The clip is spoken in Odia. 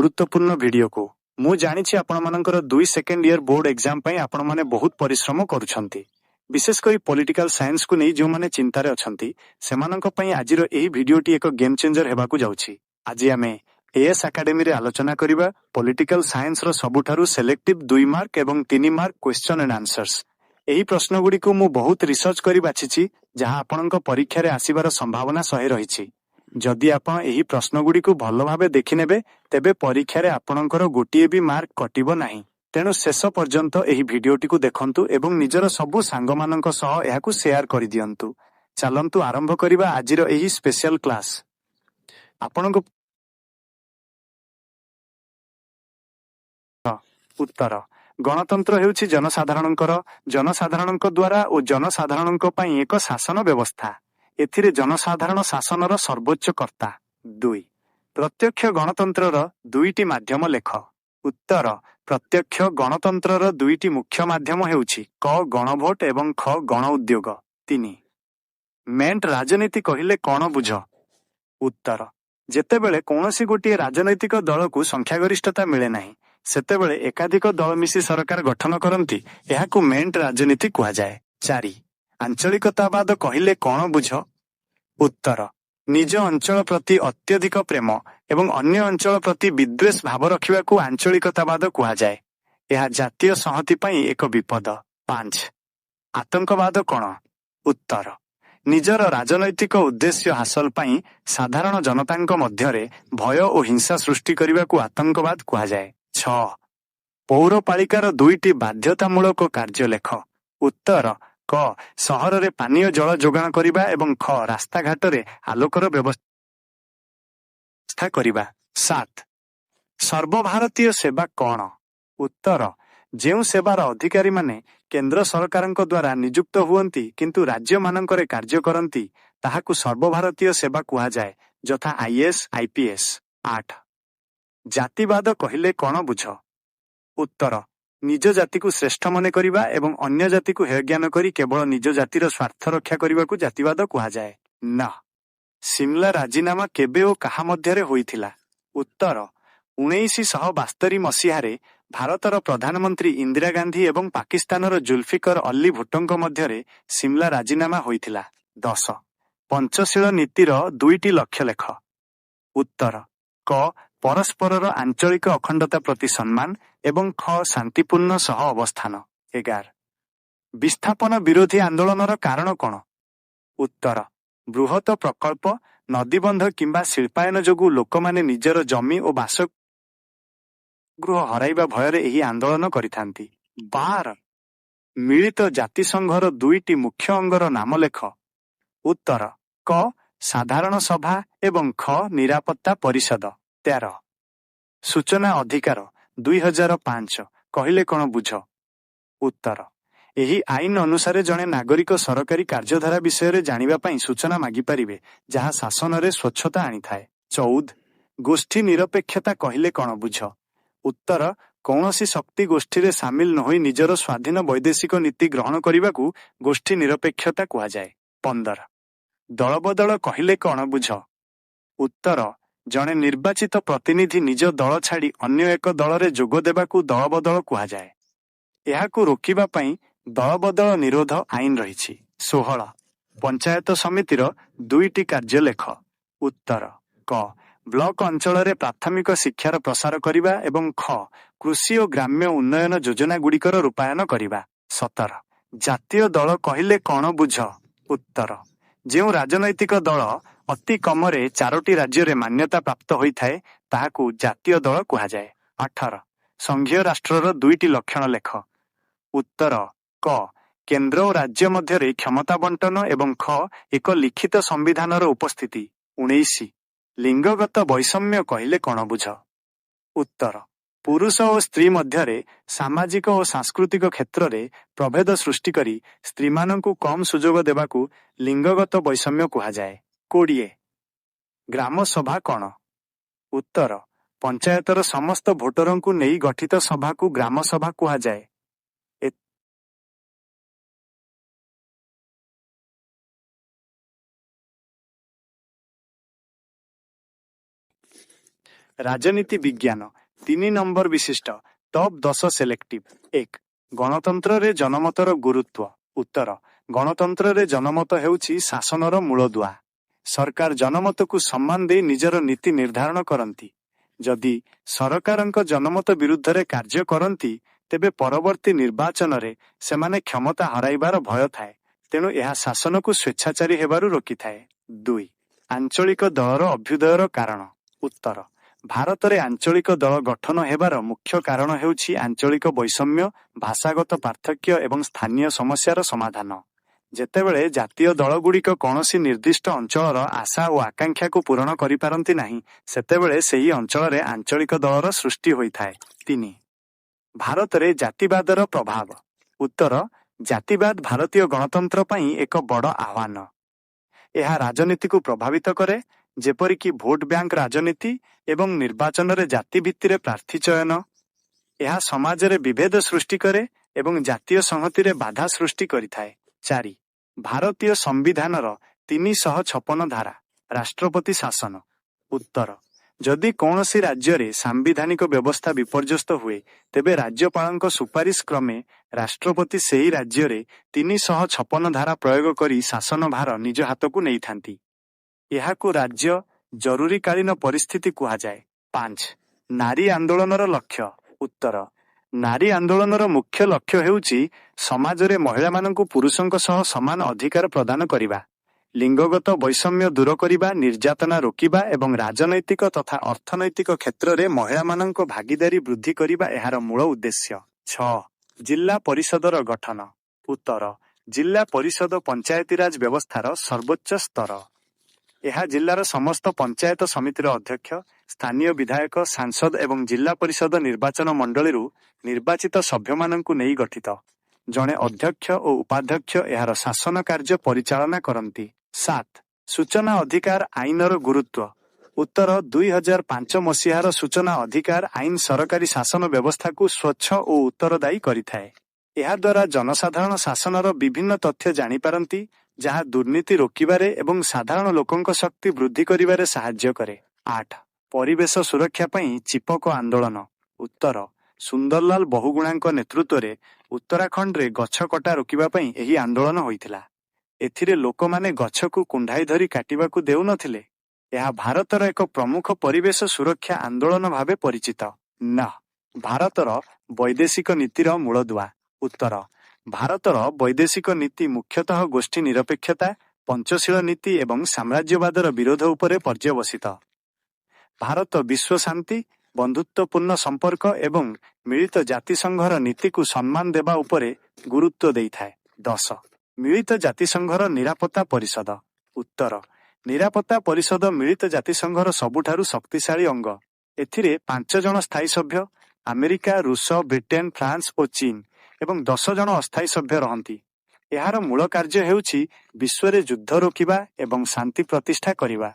ଗୁରୁତ୍ୱପୂର୍ଣ୍ଣ ଭିଡିଓକୁ ମୁଁ ଜାଣିଛି ଆପଣମାନଙ୍କର 2 ସେକେଣ୍ଡ ଇୟର ବୋର୍ଡ ଏକ୍ଜାମ ପାଇଁ ଆପଣମାନେ ବହୁତ ପରିଶ୍ରମ କରୁଛନ୍ତି। ବିଶେଷ କରି ପଲିଟିକାଲ ସାଇନ୍ସକୁ ନେଇ ଯେଉଁମାନେ ଚିନ୍ତାରେ ଅଛନ୍ତି ସେମାନଙ୍କ ପାଇଁ ଆଜିର ଏହି ଭିଡିଓଟି ଏକ ଗେମ୍ ଚେଞ୍ଜର ହେବାକୁ ଯାଉଛି। ଆଜି ଆମେ ଏଏସ୍ ଏକାଡେମୀରେ ଆଲୋଚନା କରିବା ପଲିଟିକାଲ ସାଇନ୍ସର ସବୁଠାରୁ ସିଲେକ୍ଟିଭ 2 ମାର୍କ ଏବଂ 3 ମାର୍କ କ୍ୱେଶ୍ଚନ ଆଣ୍ଡ ଆନ୍ସର୍ସ। ଏହି ପ୍ରଶ୍ନଗୁଡ଼ିକୁ ମୁଁ ବହୁତ ରିସର୍ଚ୍ଚ କରି ବାଛିଛି ଯାହା ଆପଣଙ୍କ ପରୀକ୍ଷାରେ ଆସିବାର ସମ୍ଭାବନା 100 ରହିଛି। ଯଦି ଆପଣ ଏହି ପ୍ରଶ୍ନଗୁଡ଼ିକୁ ଭଲ ଭାବେ ଦେଖିନେବେ ତେବେ ପରୀକ୍ଷାରେ ଆପଣଙ୍କର ଗୋଟିଏ ବି ମାର୍କ କଟିବ ନାହିଁ। ତେଣୁ ଶେଷ ପର୍ଯ୍ୟନ୍ତ ଏହି ଭିଡିଓଟିକୁ ଦେଖନ୍ତୁ ଏବଂ ନିଜର ସବୁ ସାଙ୍ଗମାନଙ୍କ ସହ ଏହାକୁ ସେୟାର କରିଦିଅନ୍ତୁ। ଚାଲନ୍ତୁ ଆରମ୍ଭ କରିବା ଆଜିର ଏହି ସ୍ପେଶାଲ କ୍ଲାସ। ଆପଣଙ୍କ ଉତ୍ତର ଗଣତନ୍ତ୍ର ହେଉଛି ଜନସାଧାରଣଙ୍କ ଦ୍ୱାରା ଓ ଜନସାଧାରଣଙ୍କ ପାଇଁ ଏକ ଶାସନ ବ୍ୟବସ୍ଥା। ଏଥିରେ ଜନସାଧାରଣ ଶାସନର ସର୍ବୋଚ୍ଚ କର୍ତ୍ତା। 2. ପ୍ରତ୍ୟକ୍ଷ ଗଣତନ୍ତ୍ରର 2ଟି ମାଧ୍ୟମ ଲେଖ। ଉତ୍ତର ପ୍ରତ୍ୟକ୍ଷ ଗଣତନ୍ତ୍ରର 2ଟି ମୁଖ୍ୟ ମାଧ୍ୟମ ହେଉଛି କ ଗଣଭୋଟ ଏବଂ ଖ ଗଣ ଉଦ୍ୟୋଗ। 3. ମେଣ୍ଟ ରାଜନୀତି କହିଲେ କ'ଣ ବୁଝ? ଉତ୍ତର ଯେତେବେଳେ କୌଣସି ଗୋଟିଏ ରାଜନୈତିକ ଦଳକୁ ସଂଖ୍ୟାଗରିଷ୍ଠତା ମିଳେ ନାହିଁ ସେତେବେଳେ ଏକାଧିକ ଦଳ ମିଶି ସରକାର ଗଠନ କରନ୍ତି, ଏହାକୁ ମେଣ୍ଟ ରାଜନୀତି କୁହାଯାଏ। 4. ଆଞ୍ଚଳିକତାବାଦ କହିଲେ କ'ଣ ବୁଝ? ଉତ୍ତର ନିଜ ଅଞ୍ଚଳ ପ୍ରତି ଅତ୍ୟଧିକ ପ୍ରେମ ଏବଂ ଅନ୍ୟ ଅଞ୍ଚଳ ପ୍ରତି ବିଦ୍ୱେଷ ଭାବ ରଖିବାକୁ ଆଞ୍ଚଳିକତାବାଦ କୁହାଯାଏ। ଏହା ଜାତୀୟ ସଂହତି ପାଇଁ ଏକ ବିପଦ। 5. ଆତଙ୍କବାଦ କ'ଣ? ଉତ୍ତର ନିଜର ରାଜନୈତିକ ଉଦ୍ଦେଶ୍ୟ ହାସଲ ପାଇଁ ସାଧାରଣ ଜନତାଙ୍କ ମଧ୍ୟରେ ଭୟ ଓ ହିଂସା ସୃଷ୍ଟି କରିବାକୁ ଆତଙ୍କବାଦ କୁହାଯାଏ। 6. ପୌରପାଳିକାର 2ଟି ବାଧ୍ୟତାମୂଳକ କାର୍ଯ୍ୟ ଲେଖ। ଉତ୍ତର କ ସହରରେ ପାନୀୟ ଜଳ ଯୋଗାଣ କରିବା ଏବଂ ଖ ରାସ୍ତାଘାଟରେ ଆଲୋକର ବ୍ୟବସ୍ଥା କରିବା। 7. ସର୍ବଭାରତୀୟ ସେବା କ'ଣ? ଉତ୍ତର ଯେଉଁ ସେବାର ଅଧିକାରୀମାନେ କେନ୍ଦ୍ର ସରକାରଙ୍କ ଦ୍ୱାରା ନିଯୁକ୍ତ ହୁଅନ୍ତି କିନ୍ତୁ ରାଜ୍ୟମାନଙ୍କରେ କାର୍ଯ୍ୟ କରନ୍ତି ତାହାକୁ ସର୍ବଭାରତୀୟ ସେବା କୁହାଯାଏ, ଯଥା ଆଇଏଏସ୍ ଆଇପିଏସ୍। 8. ଜାତିବାଦ କହିଲେ କ'ଣ ବୁଝ? ଉତ୍ତର ନିଜ ଜାତିକୁ ଶ୍ରେଷ୍ଠ ମନେ କରିବା ଏବଂ ଅନ୍ୟ ଜାତିକୁ ହେୟଜ୍ଞାନ କରି କେବଳ ନିଜ ଜାତିର ସ୍ୱାର୍ଥ ରକ୍ଷା କରିବାକୁ ଜାତିବାଦ କୁହାଯାଏ। 9. ସିମଲା ରାଜିନାମା କେବେ ଓ କାହା ମଧ୍ୟରେ ହୋଇଥିଲା? ଉତ୍ତର 1972 ମସିହାରେ ଭାରତର ପ୍ରଧାନମନ୍ତ୍ରୀ ଇନ୍ଦିରା ଗାନ୍ଧୀ ଏବଂ ପାକିସ୍ତାନର ଜୁଲଫିକର ଅଲି ଭୁଟ୍ଟୋଙ୍କ ମଧ୍ୟରେ ସିମଲା ରାଜିନାମା ହୋଇଥିଲା। 10. ପଞ୍ଚଶୀଳ ନୀତିର 2ଟି ଲକ୍ଷ୍ୟ ଲେଖ। ଉତ୍ତର କ ପରସ୍ପରର ଆଞ୍ଚଳିକ ଅଖଣ୍ଡତା ପ୍ରତି ସମ୍ମାନ ଏବଂ ଖ ଶାନ୍ତିପୂର୍ଣ୍ଣ ସହ ଅବସ୍ଥାନ। 11. ବିସ୍ଥାପନ ବିରୋଧୀ ଆନ୍ଦୋଳନର କାରଣ କ'ଣ? ଉତ୍ତର ବୃହତ ପ୍ରକଳ୍ପ, ନଦୀବନ୍ଧ କିମ୍ବା ଶିଳ୍ପାୟନ ଯୋଗୁଁ ଲୋକମାନେ ନିଜର ଜମି ଓ ବାସଗୃହ ହରାଇବା ଭୟରେ ଏହି ଆନ୍ଦୋଳନ କରିଥାନ୍ତି। 12. ମିଳିତ ଜାତିସଂଘର 2ଟି ମୁଖ୍ୟ ଅଙ୍ଗର ନାମ ଲେଖ। ଉତ୍ତର କ ସାଧାରଣ ସଭା ଏବଂ ଖ ନିରାପତ୍ତା ପରିଷଦ। 13. ସୂଚନା ଅଧିକାର 2005 କହିଲେ କ'ଣ ବୁଝ? ଉତ୍ତର ଏହି ଆଇନ ଅନୁସାରେ ଜଣେ ନାଗରିକ ସରକାରୀ କାର୍ଯ୍ୟଧାରା ବିଷୟରେ ଜାଣିବା ପାଇଁ ସୂଚନା ମାଗିପାରିବେ ଯାହା ଶାସନରେ ସ୍ୱଚ୍ଛତା ଆଣିଥାଏ। 14. ଗୋଷ୍ଠୀ ନିରପେକ୍ଷତା କହିଲେ କ'ଣ ବୁଝ? ଉତ୍ତର କୌଣସି ଶକ୍ତି ଗୋଷ୍ଠୀରେ ସାମିଲ ନ ହୋଇ ନିଜର ସ୍ୱାଧୀନ ବୈଦେଶିକ ନୀତି ଗ୍ରହଣ କରିବାକୁ ଗୋଷ୍ଠୀ ନିରପେକ୍ଷତା କୁହାଯାଏ। 15. ଦଳବଦଳ କହିଲେ କ'ଣ ବୁଝ? ଉତ୍ତର ଜଣେ ନିର୍ବାଚିତ ପ୍ରତିନିଧି ନିଜ ଦଳ ଛାଡ଼ି ଅନ୍ୟ ଏକ ଦଳରେ ଯୋଗ ଦେବାକୁ ଦଳବଦଳ କୁହାଯାଏ। ଏହାକୁ ରୋକିବା ପାଇଁ ଦଳବଦଳ ନିରୋଧ ଆଇନ ରହିଛି। 16. ପଞ୍ଚାୟତ ସମିତିର 2ଟି କାର୍ଯ୍ୟ ଲେଖ। ଉତ୍ତର କ ବ୍ଲକ ଅଞ୍ଚଳରେ ପ୍ରାଥମିକ ଶିକ୍ଷାର ପ୍ରସାର କରିବା ଏବଂ ଖ କୃଷି ଓ ଗ୍ରାମ୍ୟ ଉନ୍ନୟନ ଯୋଜନାଗୁଡ଼ିକର ରୂପାୟନ କରିବା। 17. ଜାତୀୟ ଦଳ କହିଲେ କ'ଣ ବୁଝ? ଉତ୍ତର ଯେଉଁ ରାଜନୈତିକ ଦଳ ଅତି କମରେ 4ଟି ରାଜ୍ୟରେ ମାନ୍ୟତା ପ୍ରାପ୍ତ ହୋଇଥାଏ ତାହାକୁ ଜାତୀୟ ଦଳ କୁହାଯାଏ। 18. ସଂଘୀୟ ରାଷ୍ଟ୍ରର 2ଟି ଲକ୍ଷଣ ଲେଖ। ଉତ୍ତର କ କେନ୍ଦ୍ର ଓ ରାଜ୍ୟ ମଧ୍ୟରେ କ୍ଷମତା ବଣ୍ଟନ ଏବଂ ଖ ଏକ ଲିଖିତ ସମ୍ବିଧାନର ଉପସ୍ଥିତି। 19. ଲିଙ୍ଗଗତ ବୈଷମ୍ୟ କହିଲେ କ'ଣ ବୁଝ? ଉତ୍ତର ପୁରୁଷ ଓ ସ୍ତ୍ରୀ ମଧ୍ୟରେ ସାମାଜିକ ଓ ସାଂସ୍କୃତିକ କ୍ଷେତ୍ରରେ ପ୍ରଭେଦ ସୃଷ୍ଟି କରି ସ୍ତ୍ରୀମାନଙ୍କୁ କମ୍ ସୁଯୋଗ ଦେବାକୁ ଲିଙ୍ଗଗତ ବୈଷମ୍ୟ କୁହାଯାଏ। 20. ଗ୍ରାମ ସଭା କ'ଣ? ଉତ୍ତର ପଞ୍ଚାୟତର ସମସ୍ତ ଭୋଟରଙ୍କୁ ନେଇ ଗଠିତ ସଭାକୁ ଗ୍ରାମ ସଭା କୁହାଯାଏ। ରାଜନୀତି ବିଜ୍ଞାନ 3 ନମ୍ବର ବିଶିଷ୍ଟ ଟପ୍ 10 ସିଲେକ୍ଟିଭ। 1. ଗଣତନ୍ତ୍ରରେ ଜନମତର ଗୁରୁତ୍ୱ। ଉତ୍ତର ଗଣତନ୍ତ୍ରରେ ଜନମତ ହେଉଛି ଶାସନର ମୂଳଦୁଆ। ସରକାର ଜନମତକୁ ସମ୍ମାନ ଦେଇ ନିଜର ନୀତି ନିର୍ଦ୍ଧାରଣ କରନ୍ତି। ଯଦି ସରକାରଙ୍କ ଜନମତ ବିରୁଦ୍ଧରେ କାର୍ଯ୍ୟ କରନ୍ତି ତେବେ ପରବର୍ତ୍ତୀ ନିର୍ବାଚନରେ ସେମାନେ କ୍ଷମତା ହରାଇବାର ଭୟ ଥାଏ। ତେଣୁ ଏହା ଶାସନକୁ ସ୍ୱେଚ୍ଛାଚାରୀ ହେବାରୁ ରୋକିଥାଏ। 2. ଆଞ୍ଚଳିକ ଦଳର ଅଭ୍ୟୁଦୟର କାରଣ। ଉତ୍ତର ଭାରତରେ ଆଞ୍ଚଳିକ ଦଳ ଗଠନ ହେବାର ମୁଖ୍ୟ କାରଣ ହେଉଛି ଆଞ୍ଚଳିକ ବୈଷମ୍ୟ, ଭାଷାଗତ ପାର୍ଥକ୍ୟ ଏବଂ ସ୍ଥାନୀୟ ସମସ୍ୟାର ସମାଧାନ। ଯେତେବେଳେ ଜାତୀୟ ଦଳଗୁଡ଼ିକ କୌଣସି ନିର୍ଦ୍ଦିଷ୍ଟ ଅଞ୍ଚଳର ଆଶା ଓ ଆକାଂକ୍ଷାକୁ ପୂରଣ କରିପାରନ୍ତି ନାହିଁ, ସେତେବେଳେ ସେହି ଅଞ୍ଚଳରେ ଆଞ୍ଚଳିକ ଦଳର ସୃଷ୍ଟି ହୋଇଥାଏ। 3. ଭାରତରେ ଜାତିବାଦର ପ୍ରଭାବ। ଉତ୍ତର ଜାତିବାଦ ଭାରତୀୟ ଗଣତନ୍ତ୍ର ପାଇଁ ଏକ ବଡ଼ ଆହ୍ୱାନ। ଏହା ରାଜନୀତିକୁ ପ୍ରଭାବିତ କରେ, ଯେପରିକି ଭୋଟ ବ୍ୟାଙ୍କ ରାଜନୀତି ଏବଂ ନିର୍ବାଚନରେ ଜାତି ଭିତ୍ତିରେ ପ୍ରାର୍ଥୀ ଚୟନ। ଏହା ସମାଜରେ ବିଭେଦ ସୃଷ୍ଟି କରେ ଏବଂ ଜାତୀୟ ସଂହତିରେ ବାଧା ସୃଷ୍ଟି କରିଥାଏ। 4. ଭାରତୀୟ ସମ୍ବିଧାନର 356 ଧାରା। ରାଷ୍ଟ୍ରପତି ଶାସନ। ଉତ୍ତର ଯଦି କୌଣସି ରାଜ୍ୟରେ ସାମ୍ବିଧାନିକ ବ୍ୟବସ୍ଥା ବିପର୍ଯ୍ୟସ୍ତ ହୁଏ ତେବେ ରାଜ୍ୟପାଳଙ୍କ ସୁପାରିଶ କ୍ରମେ ରାଷ୍ଟ୍ରପତି ସେହି ରାଜ୍ୟରେ 356 ଧାରା ପ୍ରୟୋଗ କରି ଶାସନ ଭାର ନିଜ ହାତକୁ ନେଇଥାନ୍ତି। ଏହାକୁ ରାଜ୍ୟ ଜରୁରୀକାଳୀନ ପରିସ୍ଥିତି କୁହାଯାଏ। 5. ନାରୀ ଆନ୍ଦୋଳନର ଲକ୍ଷ୍ୟ। ଉତ୍ତର ନାରୀ ଆନ୍ଦୋଳନର ମୁଖ୍ୟ ଲକ୍ଷ୍ୟ ହେଉଛି ସମାଜରେ ମହିଳାମାନଙ୍କୁ ପୁରୁଷଙ୍କ ସହ ସମାନ ଅଧିକାର ପ୍ରଦାନ କରିବା, ଲିଙ୍ଗଗତ ବୈଷମ୍ୟ ଦୂର କରିବା, ନିର୍ଯାତନା ରୋକିବା ଏବଂ ରାଜନୈତିକ ତଥା ଅର୍ଥନୈତିକ କ୍ଷେତ୍ରରେ ମହିଳାମାନଙ୍କ ଭାଗିଦାରୀ ବୃଦ୍ଧି କରିବା ଏହାର ମୂଳ ଉଦ୍ଦେଶ୍ୟ। 6. ଜିଲ୍ଲା ପରିଷଦର ଗଠନ। ଉତ୍ତର ଜିଲ୍ଲା ପରିଷଦ ପଞ୍ଚାୟତିରାଜ ବ୍ୟବସ୍ଥାର ସର୍ବୋଚ୍ଚ ସ୍ତର। ଏହା ଜିଲ୍ଲାର ସମସ୍ତ ପଞ୍ଚାୟତ ସମିତିର ଅଧ୍ୟକ୍ଷ, ସ୍ଥାନୀୟ ବିଧାୟକ, ସାଂସଦ ଏବଂ ଜିଲ୍ଲା ପରିଷଦ ନିର୍ବାଚନ ମଣ୍ଡଳୀରୁ ନିର୍ବାଚିତ ସଭ୍ୟମାନଙ୍କୁ ନେଇ ଗଠିତ। ଜଣେ ଅଧ୍ୟକ୍ଷ ଓ ଉପାଧ୍ୟକ୍ଷ ଏହାର ଶାସନ କାର୍ଯ୍ୟ ପରିଚାଳନା କରନ୍ତି। 7. ସୂଚନା ଅଧିକାର ଆଇନର ଗୁରୁତ୍ୱ। ଉତ୍ତର 2005 ମସିହାର ସୂଚନା ଅଧିକାର ଆଇନ ସରକାରୀ ଶାସନ ବ୍ୟବସ୍ଥାକୁ ସ୍ୱଚ୍ଛ ଓ ଉତ୍ତରଦାୟୀ କରିଥାଏ। ଏହାଦ୍ୱାରା ଜନସାଧାରଣ ଶାସନର ବିଭିନ୍ନ ତଥ୍ୟ ଜାଣିପାରନ୍ତି, ଯାହା ଦୁର୍ନୀତି ରୋକିବାରେ ଏବଂ ସାଧାରଣ ଲୋକଙ୍କ ଶକ୍ତି ବୃଦ୍ଧି କରିବାରେ ସାହାଯ୍ୟ କରେ। 8. ପରିବେଶ ସୁରକ୍ଷା ପାଇଁ ଚିପକ ଆନ୍ଦୋଳନ। ଉତ୍ତର ସୁନ୍ଦରଲାଲ ବହୁଗୁଣାଙ୍କ ନେତୃତ୍ୱରେ ଉତ୍ତରାଖଣ୍ଡରେ ଗଛ କଟା ରୋକିବା ପାଇଁ ଏହି ଆନ୍ଦୋଳନ ହୋଇଥିଲା। ଏଥିରେ ଲୋକମାନେ ଗଛକୁ କୁଣ୍ଢାଇ ଧରି କାଟିବାକୁ ଦେଉନଥିଲେ। ଏହା ଭାରତର ଏକ ପ୍ରମୁଖ ପରିବେଶ ସୁରକ୍ଷା ଆନ୍ଦୋଳନ ଭାବେ ପରିଚିତ। 9. ଭାରତର ବୈଦେଶିକ ନୀତିର ମୂଳଦୁଆ। ଉତ୍ତର ଭାରତର ବୈଦେଶିକ ନୀତି ମୁଖ୍ୟତଃ ଗୋଷ୍ଠୀ ନିରପେକ୍ଷତା, ପଞ୍ଚଶୀଳ ନୀତି ଏବଂ ସାମ୍ରାଜ୍ୟବାଦର ବିରୋଧ ଉପରେ ପର୍ଯ୍ୟବସିତ। ଭାରତ ବିଶ୍ୱ ଶାନ୍ତି, ବନ୍ଧୁତ୍ୱପୂର୍ଣ୍ଣ ସମ୍ପର୍କ ଏବଂ ମିଳିତ ଜାତିସଂଘର ନୀତିକୁ ସମ୍ମାନ ଦେବା ଉପରେ ଗୁରୁତ୍ୱ ଦେଇଥାଏ। 10. ମିଳିତ ଜାତିସଂଘର ନିରାପତ୍ତା ପରିଷଦ। ଉତ୍ତର ନିରାପତ୍ତା ପରିଷଦ ମିଳିତ ଜାତିସଂଘର ସବୁଠାରୁ ଶକ୍ତିଶାଳୀ ଅଙ୍ଗ। ଏଥିରେ 5 ଜଣ ସ୍ଥାୟୀ ସଭ୍ୟ, ଆମେରିକା, ରୁଷ, ବ୍ରିଟେନ, ଫ୍ରାନ୍ସ ଓ ଚୀନ ଏବଂ 10 ଜଣ ଅସ୍ଥାୟୀ ସଭ୍ୟ ରହନ୍ତି। ଏହାର ମୂଳ କାର୍ଯ୍ୟ ହେଉଛି ବିଶ୍ୱରେ ଯୁଦ୍ଧ ରୋକିବା ଏବଂ ଶାନ୍ତି ପ୍ରତିଷ୍ଠା କରିବା।